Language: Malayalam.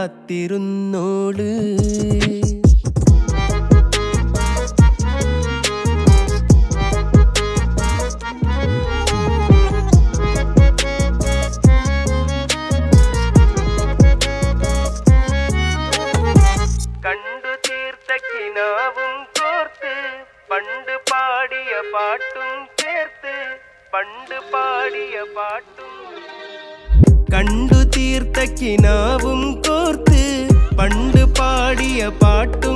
കാത്തിരുന്നോള്. കണ്ടു തീർത്ത കിനാവും കോർത്ത് പണ്ട് പാടിയ പാട്ടും ചേർത്ത് പണ്ട് പാടിയ പാട്ടും. കണ്ടു തീർത്ത കിനാവും കോർത്ത് പണ്ട് പാടിയ പാട്ടും